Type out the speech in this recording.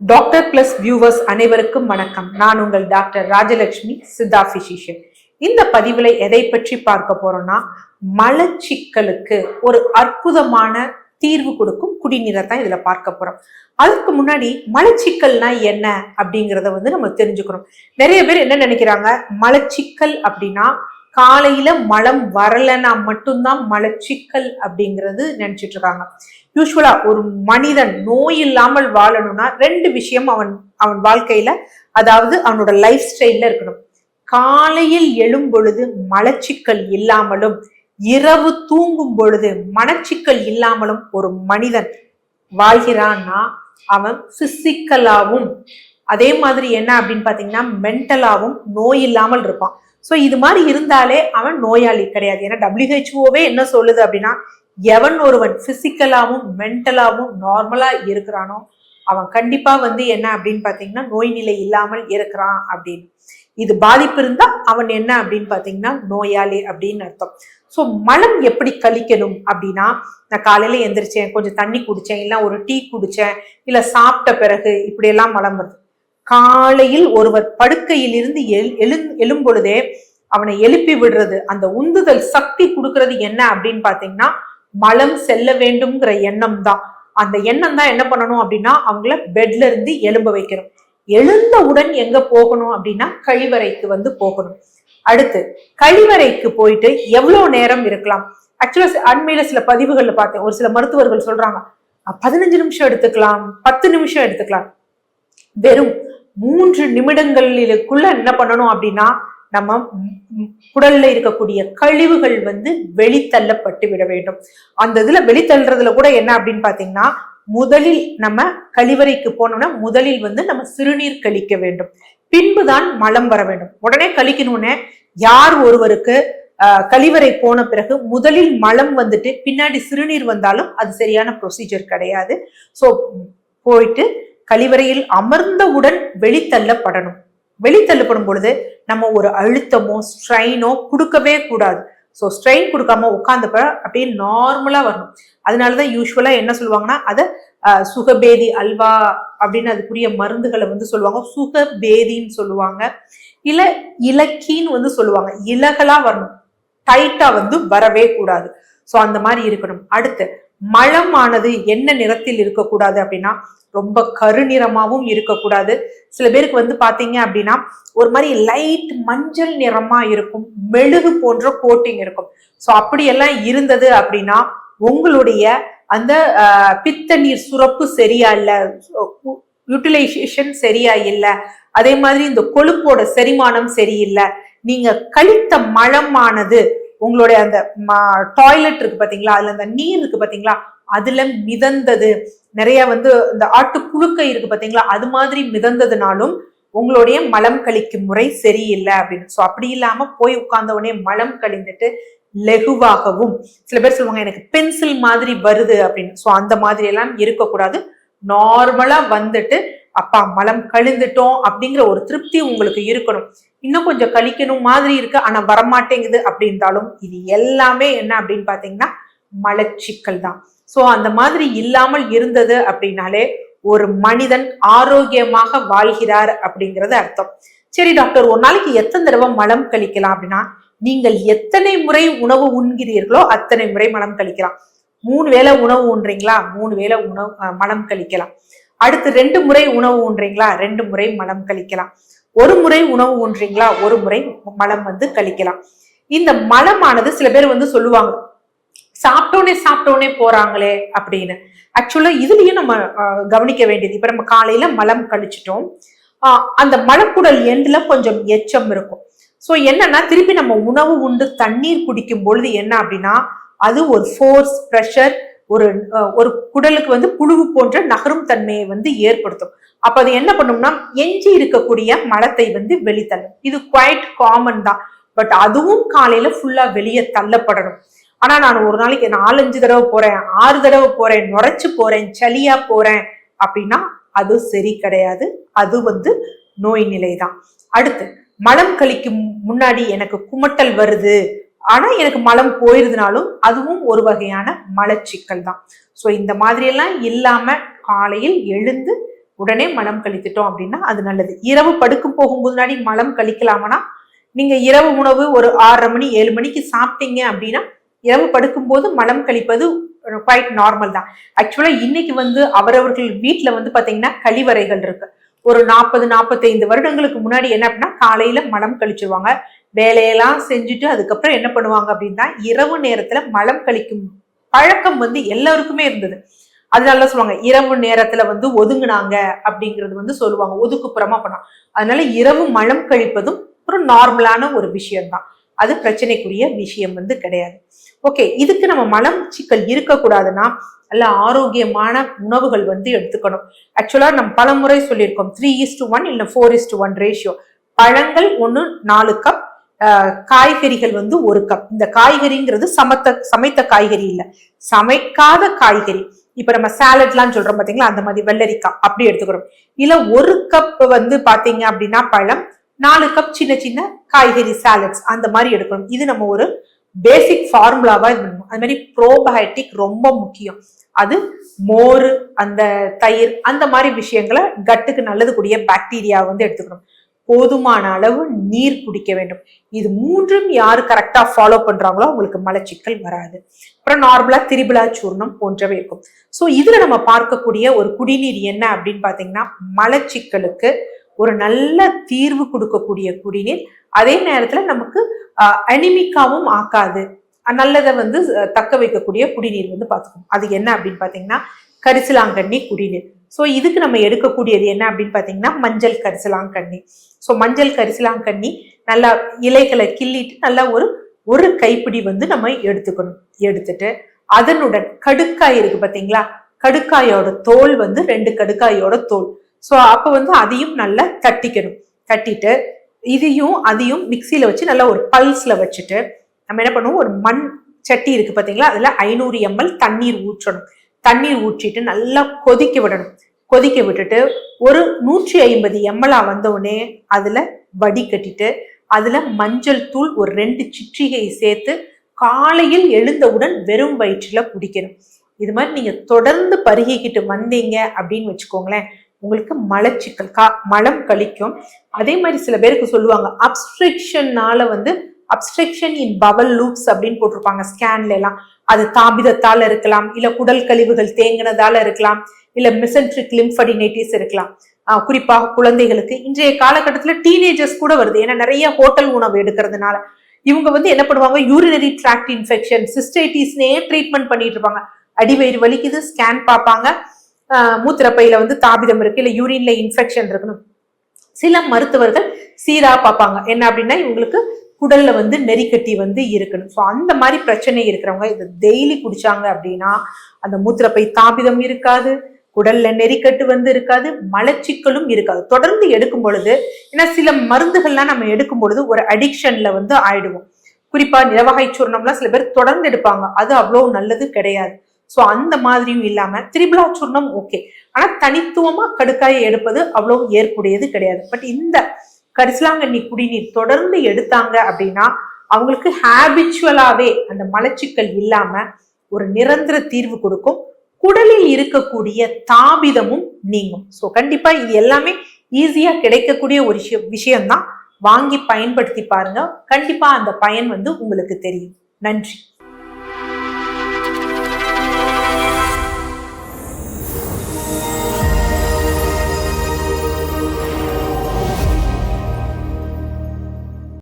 Doctor plus viewers அனைவருக்கும் வணக்கம். நான் உங்கள் டாக்டர் ராஜலட்சுமி, சித்தா பிசிஷியன். இந்த பதிவுல எதை பற்றி பார்க்க போறோம்னா, மலச்சிக்கலுக்கு ஒரு அற்புதமான தீர்வு கொடுக்கும் குடிநீரை தான் இதுல பார்க்க போறோம். அதுக்கு முன்னாடி மலச்சிக்கல்னா என்ன அப்படிங்கிறத நம்ம தெரிஞ்சுக்கணும். நிறைய பேர் என்ன நினைக்கிறாங்க, மலச்சிக்கல் அப்படின்னா காலையில மலம் வரலன்னா மட்டும்தான் மலச்சிக்கல் அப்படிங்கிறது நினைச்சிட்டு இருக்காங்க. யூஸ்வலா ஒரு மனிதன் நோய் இல்லாமல் வாழணும்னா ரெண்டு விஷயம் அவன் வாழ்க்கையில, அதாவது அவனோட லைஃப் ஸ்டைல்ல இருக்கணும். காலையில் எழும் பொழுது மலச்சிக்கல் இல்லாமலும், இரவு தூங்கும் பொழுது மனச்சிக்கல் இல்லாமலும் ஒரு மனிதன் வாழ்கிறான்னா அவன் பிசிக்கலாவும், அதே மாதிரி என்ன அப்படின்னு பாத்தீங்கன்னா மென்டலாவும் நோய் இல்லாமல் இருப்பான். ஸோ இது மாதிரி இருந்தாலே அவன் நோயாளி கிடையாது. ஏன்னா WHO என்ன சொல்லுது அப்படின்னா, எவன் ஒருவன் பிசிக்கலாவும் மென்டலாவும் நார்மலா இருக்கிறானோ அவன் கண்டிப்பா என்ன அப்படின்னு பாத்தீங்கன்னா நோய் நிலை இல்லாமல் இருக்கிறான் அப்படின்னு. இது பாதிப்பு இருந்தா அவன் என்ன அப்படின்னு பாத்தீங்கன்னா நோயாளி அப்படின்னு அர்த்தம். ஸோ மலம் எப்படி கழிக்கணும் அப்படின்னா, நான் காலையில எந்திரிச்சேன், கொஞ்சம் தண்ணி குடிச்சேன், இல்ல ஒரு டீ குடிச்சேன், இல்ல சாப்பிட்ட பிறகு இப்படி எல்லாம் மலம் வருது. காலையில் ஒருவர் படுக்கையில் இருந்து எழும் பொழுதே அவனை எழுப்பி விடுறது, அந்த உந்துதல் சக்தி கொடுக்கறது என்ன அப்படின்னு பாத்தீங்கன்னா மலம் செல்ல வேண்டும்ங்கிற எண்ணம் தான். அந்த எண்ணம் தான் என்ன பண்ணணும் அப்படின்னா அவங்கள பெட்ல இருந்து எழும்ப வைக்கணும். எழுந்தவுடன் எங்க போகணும் அப்படின்னா கழிவறைக்கு போகணும். அடுத்து கழிவறைக்கு போயிட்டு எவ்வளவு நேரம் இருக்கலாம். ஆக்சுவலா அண்மையில சில பதிவுகள்ல பார்த்தேன், ஒரு சில மருத்துவர்கள் சொல்றாங்க 15 நிமிஷம் எடுத்துக்கலாம், 10 நிமிஷம் எடுத்துக்கலாம். வெறும் 3 நிமிடங்களுக்குள்ள என்ன பண்ணணும் அப்படின்னா நம்ம குடல்ல இருக்கக்கூடிய கழிவுகள் வெளித்தள்ளப்பட்டு விட வேண்டும். அந்த இதுல வெளித்தள்ளுறதுல கூட என்ன அப்படின்னு பாத்தீங்கன்னா, முதலில் நம்ம கழிவறைக்கு போனோம்னா முதலில் நம்ம சிறுநீர் கழிக்க வேண்டும், பின்புதான் மலம் வர வேண்டும். உடனே கழிக்கணும்னு யார் ஒருவருக்கு கழிவறை போன பிறகு முதலில் மலம் பின்னாடி சிறுநீர் வந்தாலும் அது சரியான ப்ரொசீஜர் கிடையாது. ஸோ போயிட்டு கழிவறையில் அமர்ந்தவுடன் வெளித்தள்ளப்படணும். வெளித்தள்ளப்படும் பொழுது நம்ம ஒரு அழுத்தமோ ஸ்ட்ரெயினோ கொடுக்கவே கூடாது. ஸோ ஸ்ட்ரெயின் கொடுக்காம உட்கார்ந்தப்ப அப்படியே நார்மலா வரணும். அதனாலதான் யூஸ்வலா என்ன சொல்லுவாங்கன்னா, அதை சுகபேதி அல்வா அப்படின்னு அதுக்குரிய மருந்துகளை சொல்லுவாங்க, சுகபேதின்னு சொல்லுவாங்க, இல்ல இலக்கின்னு சொல்லுவாங்க. இலகலா வரணும், டைட்டா வரவே கூடாது. ஸோ அந்த மாதிரி இருக்கணும். அடுத்து மலமானது என்ன நிறத்தில் இருக்கக்கூடாது அப்படின்னா ரொம்ப கருநிறமாவும் இருக்கக்கூடாது. சில பேருக்கு பாத்தீங்க அப்படின்னா ஒரு மாதிரி லைட் மஞ்சள் நிறமா இருக்கும், மெழுகு போன்ற கோட்டிங் இருக்கும். ஸோ அப்படியெல்லாம் இருந்தது அப்படின்னா உங்களுடைய அந்த பித்த நீர் சுரப்பு சரியா இல்ல, யூட்டிலைசேஷன் சரியா இல்லை, அதே மாதிரி இந்த கொழுப்போட செரிமானம் சரியில்லை. நீங்க கழித்த மலமானது உங்களுடைய அந்த டாய்லெட் இருக்கு பாத்தீங்களா, அதுல அந்த நீர் இருக்கு பாத்தீங்களா, அதுல மிதந்தது நிறைய இந்த ஆட்டு புழுக்கை இருக்கு பாத்தீங்களா, அது மாதிரி மிதந்ததுனாலும் உங்களுடைய மலம் கழிக்கும் முறை சரியில்லை அப்படின்னு. ஸோ அப்படி இல்லாம போய் உட்கார்ந்த உடனே மலம் கழிந்துட்டு லெகுவாகவும், சில பேர் சொல்லுவாங்க எனக்கு பென்சில் மாதிரி வருது அப்படின்னு. ஸோ அந்த மாதிரி எல்லாம் இருக்கக்கூடாது. நார்மலா அப்பா மலம் கழிந்துட்டோம் அப்படிங்கிற ஒரு திருப்தி உங்களுக்கு இருக்கணும். இன்னும் கொஞ்சம் கழிக்கணும் மாதிரி இருக்கு ஆனா வரமாட்டேங்குது அப்படின்றாலும் இது எல்லாமே என்ன அப்படின்னு பாத்தீங்கன்னா மலச்சிக்கல் தான். சோ அந்த மாதிரி இல்லாமல் இருந்தது அப்படின்னாலே ஒரு மனிதன் ஆரோக்கியமாக வாழ்கிறார் அப்படிங்கிறது அர்த்தம். சரி டாக்டர், ஒரு நாளைக்கு எத்தனை தடவை மலம் கழிக்கலாம் அப்படின்னா, நீங்கள் எத்தனை முறை உணவு உண்கிறீர்களோ அத்தனை முறை மலம் கழிக்கலாம். 3 வேளை உணவு உண்றீங்களா, 3 வேளை மலம் கழிக்கலாம். அடுத்து 2 முறை உணவு உண்றீங்களா, 2 முறை மலம் கழிக்கலாம். 1 முறை உணவு உண்றீங்களா, 1 முறை மலம் கழிக்கலாம். இந்த மலமானது சில பேர் சொல்லுவாங்க சாப்பிட்டோனே போறாங்களே அப்படின்னு. ஆக்சுவலா இதுலயும் நம்ம கவனிக்க வேண்டியது, இப்ப நம்ம காலையில மலம் கழிச்சிட்டோம், அந்த மலக்குடல் எண்ட்ல கொஞ்சம் எச்சம் இருக்கும். சோ என்னன்னா திருப்பி நம்ம உணவு உண்டு தண்ணீர் குடிக்கும் பொழுது என்ன அப்படின்னா அது ஒரு ஃபோர்ஸ் பிரஷர், ஒரு குடலுக்கு புழுவு போன்ற நகரும் தன்மையை ஏற்படுத்தும். அப்ப அது என்ன பண்ணும்னா எஞ்சி இருக்கக்கூடிய மலத்தை வெளித்தள்ளும். இது குவைட் காமன் தான். பட் அதுவும் காலையில ஃபுல்லா வெளியே தள்ளப்படணும். ஆனா நான் ஒரு நாளைக்கு 4-5 தடவை போறேன், 6 தடவை போறேன், நுரைச்சு போறேன், சளியா போறேன் அப்படின்னா அது சரி கிடையாது. அது நோய் நிலைதான். அடுத்து மலம் கழிக்கும் முன்னாடி எனக்கு குமட்டல் வருது ஆனா எனக்கு மலம் போயிருதுனாலும் அதுவும் ஒரு வகையான மலச்சிக்கல் தான். ஸோ இந்த மாதிரி எல்லாம் இல்லாம காலையில் எழுந்து உடனே மலம் கழித்துட்டோம் அப்படின்னா அது நல்லது. இரவு படுக்கும் போகும் முன்னாடி மலம் கழிக்கலாமனா, நீங்க இரவு உணவு ஒரு 6:30 மணி 7 மணிக்கு சாப்பிட்டீங்க அப்படின்னா இரவு படுக்கும் போது மலம் கழிப்பது குவைட் நார்மல் தான். ஆக்சுவலா இன்னைக்கு அவரவர்கள் வீட்டுல பாத்தீங்கன்னா கழிவறைகள் இருக்கு. ஒரு 40-45 வருடங்களுக்கு முன்னாடி என்ன அப்படின்னா காலையில மலம் கழிச்சிருவாங்க. வேலையெல்லாம் செஞ்சுட்டு அதுக்கப்புறம் என்ன பண்ணுவாங்க அப்படின்னா இரவு நேரத்துல மலம் கழிக்கும் பழக்கம் எல்லாருக்குமே இருந்தது. அதனால சொல்லுவாங்க இரவு நேரத்துல ஒதுங்குனாங்க அப்படிங்கிறது சொல்லுவாங்க, ஒதுக்குப்புறமா பண்ணா. அதனால இரவு மலம் கழிப்பதும் ஒரு நார்மலான ஒரு விஷயம்தான். அது பிரச்சனைக்குரிய விஷயம் கிடையாது. ஓகே, இதுக்கு நம்ம மலம் சிக்கல் இருக்கக்கூடாதுன்னா நல்ல ஆரோக்கியமான உணவுகள் எடுத்துக்கணும். ஆக்சுவலா நம்ம பல முறை சொல்லியிருக்கோம் 3:1 இல்ல 4:1 ரேஷியோ. பழங்கள் 4 கப், காய்கறிகள் 1 கப். இந்த காய்கறிங்கிறது சமைத்த காய்கறி இல்ல, சமைக்காத காய்கறி. இப்ப நம்ம சாலட்லாம் சொல்றோம் பாத்தீங்களா, அந்த மாதிரி வெள்ளரிக்காய் அப்படி எடுத்துக்கிறோம். இல்ல 1 கப் பாத்தீங்க அப்படின்னா பழம், 4 கப் சின்ன சின்ன காய்கறி சாலட்ஸ் அந்த மாதிரி எடுக்கணும். இது நம்ம ஒரு பேசிக் ஃபார்முலாவா இது பண்ணணும். அது மாதிரி ப்ரோபயோட்டிக் ரொம்ப முக்கியம். அது மோர், அந்த தயிர், அந்த மாதிரி விஷயங்களை கட்டுக்கு நல்லது கூடிய பாக்டீரியா எடுத்துக்கணும். போதுமான அளவு நீர் குடிக்க வேண்டும். இது 3ம் யாரு கரெக்டா ஃபாலோ பண்றாங்களோ அவங்களுக்கு மலச்சிக்கல் வராது. அப்புறம் நார்மலா திரிபுலா சூர்ணம் போன்றவை இருக்கும். சோ இதுல நம்ம பார்க்கக்கூடிய ஒரு குடிநீர் என்ன அப்படின்னு பாத்தீங்கன்னா மலச்சிக்கலுக்கு ஒரு நல்ல தீர்வு கொடுக்கக்கூடிய குடிநீர். அதே நேரத்துல நமக்கு அனிமிக்காவும் ஆக்காது, நல்லதை தக்க வைக்கக்கூடிய குடிநீர் பார்த்துக்கணும். அது என்ன அப்படின்னு பாத்தீங்கன்னா கரிசலாங்கண்ணி குடிநீர். சோ இதுக்கு நம்ம எடுக்கக்கூடியது என்ன அப்படின்னு பாத்தீங்கன்னா மஞ்சள் கரிசலாங்கண்ணி. சோ மஞ்சள் கரிசலாங்கண்ணி நல்லா இலைகளை கிள்ளிட்டு நல்லா ஒரு கைப்பிடி நம்ம எடுத்துக்கணும். எடுத்துட்டு அதனுடன் கடுக்காய் இருக்கு பாத்தீங்களா, கடுக்காயோட தோல் 2 கடுக்காயோட தோல். சோ அப்ப அதையும் நல்லா தட்டிக்கணும். தட்டிட்டு அதையும் மிக்சியில வச்சு நல்லா ஒரு பல்ஸ்ல வச்சுட்டு நம்ம என்ன பண்ணுவோம், ஒரு மண் சட்டி இருக்கு பாத்தீங்களா, அதுல 500 ml தண்ணீர் ஊற்றணும். தண்ணீர் ஊற்றிட்டு நல்லா கொதிக்க விடணும். கொதிக்க விட்டுட்டு ஒரு 150 ml வந்தவுடனே அதுல வடிகட்டிட்டு அதுல மஞ்சள் தூள் ஒரு 2 சிற்றிகை சேர்த்து காலையில் எழுந்தவுடன் வெறும் வயிற்றுல குடிக்கணும். இது மாதிரி நீங்க தொடர்ந்து பருகிக்கிட்டு வந்தீங்க அப்படின்னு வச்சுக்கோங்களேன், உங்களுக்கு மலச்சிக்கல் மலம் கழிக்கும். அதே மாதிரி சில பேருக்கு சொல்லுவாங்க அப்ஸ்ட்ரக்ஷன்னால அப்ஸ்ட்ரக்ஷன் இன் பவல் லூப்ஸ் அப்படின்னு போட்டிருப்பாங்க ஸ்கேன்ல எல்லாம். அது தாபிதத்தால இருக்கலாம், இல்ல குடல் கழிவுகள் தேங்கினதால இருக்கலாம், இல்ல மிசென்ட்ரிக் லிம்ஃபடினைட்டிஸ் இருக்கலாம். குறிப்பாக குழந்தைகளுக்கு இன்றைய காலகட்டத்துல டீனேஜர்ஸ் கூட வருது. ஏன்னா நிறைய ஹோட்டல் உணவு எடுக்கிறதுனால இவங்க என்ன பண்ணுவாங்க, யூரினரி ட்ராக்ட் இன்ஃபெக்ஷன், சிஸ்டைட்டிஸ்னே ட்ரீட்மெண்ட் பண்ணிட்டு இருப்பாங்க. அடிவயிறு வலிக்குது, ஸ்கேன் பார்ப்பாங்க, மூத்திரப்பையில தாபிதம் இருக்கு, இல்ல யூரின்ல இன்ஃபெக்ஷன் இருக்குன்னு சில மருத்துவர்கள் சீரா பார்ப்பாங்க. என்ன அப்படின்னா இவங்களுக்கு குடல்ல நெறிக்கட்டி இருக்கணும். ஸோ அந்த மாதிரி பிரச்சனை இருக்கிறவங்க இதை டெய்லி குடிச்சாங்க அப்படின்னா அந்த மூத்திரப்பை தாபிதம் இருக்காது, குடல்ல நெறிக்கட்டு இருக்காது, மலச்சிக்கலும் இருக்காது. தொடர்ந்து எடுக்கும் பொழுது, ஏன்னா சில மருந்துகள்லாம் நம்ம எடுக்கும் பொழுது ஒரு அடிக்ஷன்ல ஆயிடுவோம். குறிப்பா நிலவகை சூர்ணம்லாம் சில பேர் தொடர்ந்து எடுப்பாங்க, அது அவ்வளவு நல்லது கிடையாது. சோ அந்த மாதிரியும் இல்லாம திரிபுலா சூர்ணம் ஓகே, ஆனா தனித்துவமா கடுக்காயை எடுப்பது அவ்வளவு ஏற்புடையது கிடையாது. பட் இந்த கரிசலாங்கண்ணி குடிநீர் தொடர்ந்து எடுத்தாங்க அப்படின்னா அவங்களுக்கு ஹேபிச்சுவலாவே அந்த மலச்சிக்கல் இல்லாம ஒரு நிரந்தர தீர்வு கொடுக்கும். குடலில் இருக்கக்கூடிய தாபிதமும் நீங்கும். சோ கண்டிப்பா இது எல்லாமே ஈஸியா கிடைக்கக்கூடிய ஒரு விஷயம்தான். வாங்கி பயன்படுத்தி பாருங்க, கண்டிப்பா அந்த பயன் உங்களுக்கு தெரியும். நன்றி.